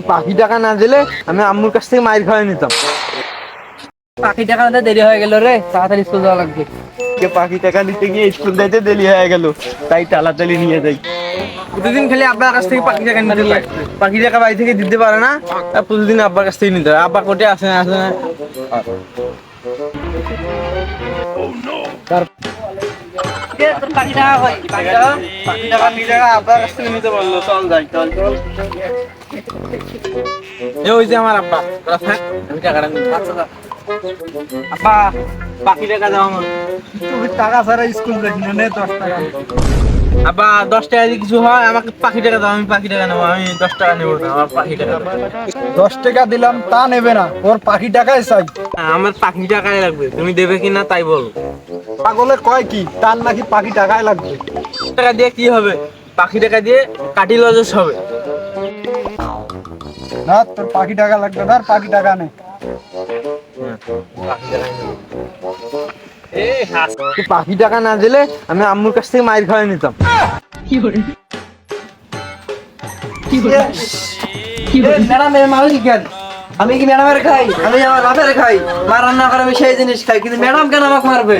পাখি টাকা না দিলে আমি আম্মুর কাছ থেকে মাইর খাওয়াই নিতাম। পাখি টাকা নিতে দেরি হয়ে গেল রে, তাড়াতাড়ি স্কুল যাওয়া লাগবে। পাখি টাকা নিতে গিয়ে স্কুল যাইতে দেরি হয়ে গেল, তাই তাড়াতাড়ি নিয়ে যাই। প্রতিদিন খালি আব্বার কাছ থেকে পাখি টাকা নিতে পারে, পাখি টাকা বাড়ি থেকে দিতে পারে না, আর প্রতিদিন আব্বার কাছ থেকে নিতে হয়। আব্বা কোটে আসে না আসে না। পাখি টাকা কই? পাখি টাকা আব্বার কাছ থেকে নিতে বললো। চল যাই, চল চল। ওই যে আমার আব্বা, আমি টাকাটা নিই। আব্বা পাখি টাকা দাও আমার। তুমি টাকা ছাড়া স্কুল যাবি না, নে 10 টাকা। আব্বা 10 টাকা দিয়ে কিছু হয়, আমাকে পাখি টাকা দাও, আমি পাখি টাকা নেবো। আমি 10 টাকা নেবো না, আমার পাখি টাকা দাও। 10 টাকা দিলাম তা নেবে না, ওর পাখি টাকাই চাই। আমার পাখি টাকাই লাগবে, তুমি দেবে কিনা তাই বলো। পাগলে কয় কি, তার নাকি পাখি টাকাই লাগবে। টাকা দিয়ে কি হবে? পাখি টাকা দিয়ে কাটি লজেস হবে। না, তোর পাখি টাকা লাগবে না, পাখি টাকা নেই। পাখি টাকা না দিলে আমি আম্মুর কাছ থেকে মাইর খাওয়াই নিতাম। ম্যাডাম মালিক কেন? আমি কি ম্যাডামের খাই? আমি আমার বাপের খাই। মা রান্না করে আমি সেই জিনিস খাই, কিন্তু ম্যাডাম কেন আমাকে মারবে?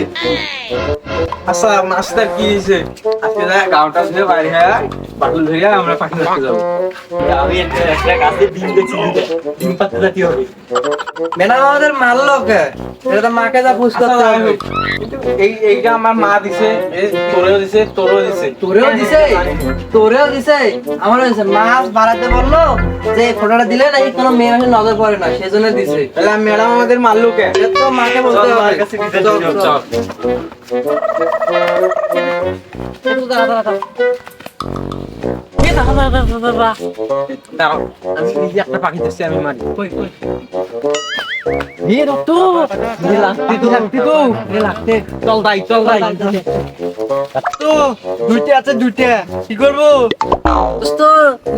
আচ্ছা মাস্টার কি দিয়েছে? আজকে গাওটা ধরে বাইরে বাটুল ধরে আমরা পাখি ধরতে যাবো। আমি একটা গাছে ডিম দেখছি, ডিম পাততে যাতে হবে। ম্যাডাম আমাদের মারলো কে? এটা তো মাকে যা বুঝতে হবে। এইটা আমার মা দিছে, তোরেও দিছে, তোরেও দিছে। তোরেও দিছে? তোরেও দিছে? আমারও দিছে। মাছ বাড়াতে বললো যে ফটোটা দিলে নাকি কোনো মেয়ে মানুষের নজর পড়ে না, সেজন্য দিছে। তাহলে ম্যাডাম আমাদের মারলো কে? তো মাকে বলতে হবে। চল। আমি নিজে একটা পাখি দিচ্ছি, আমি মারি। চল যাই, চল যাই। দুইটা আছে, দুইটা কি করবো?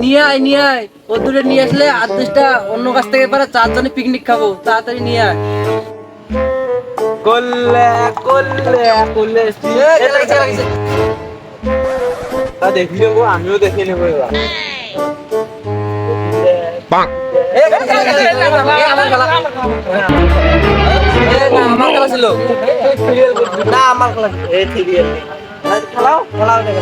নিয়ে আয় ও দুটো নিয়ে আসলে আর 10টা অন্য কাছ থেকে পারে 4 জনে পিকনিক খাবো, তাড়াতাড়ি নিয়ে আয়। দেখি নেবো, আমিও দেখে নেবো এবার। আমার খেলা ছিল না, আমার খেলা খেলাও খেলাও দেখে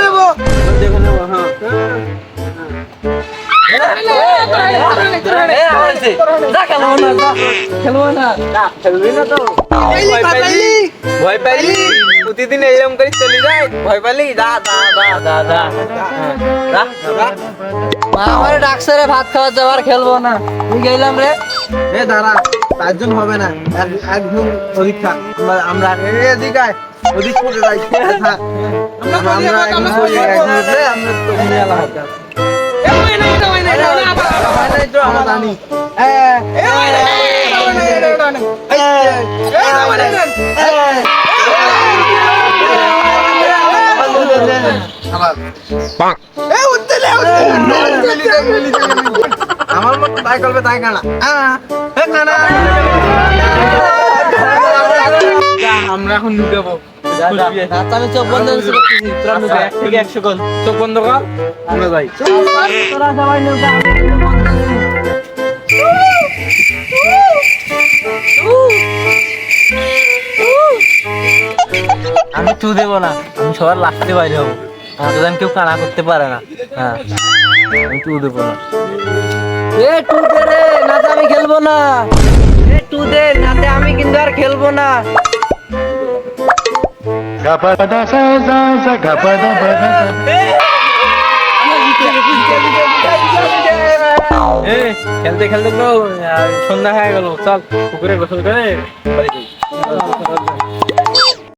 নেবো। ভয় পাইলি? প্রতিদিন এইরকম করে চলে যায়, ভয় পাইলি? আমার ডাকছে রে ভাত খাওয়া যাওয়ার, খেলবো না, তুই গেলাম রে। দাঁড়া, 4 জন হবে না, একজন অধিক থাক। আমরা এদিকে অধিক করে যাই। আমরা জানি আমার মতো তাই করবে, তাই কানা আমরা এখন ঢুকাবো। আমি চোখ বন্ধ করে 1 থেকে 100 কল চোখ বন্ধ কর, আমরা যাই। আমি চু দেবো না, আমি সবার লাস্টে বাইরে হবো, আমাকে যেন কেউ কানা করতে পারে না। হ্যাঁ, আমি চু দেবো না। টু দে রে, নাতে আমি খেলবো না। টু দে, নাতে আমি কিন্তু আর খেলবো না। খেলতে খেলতে তো সন্ধ্যা হয়ে গেল, চল পুকুরে গোসল করে বাড়ি যাই।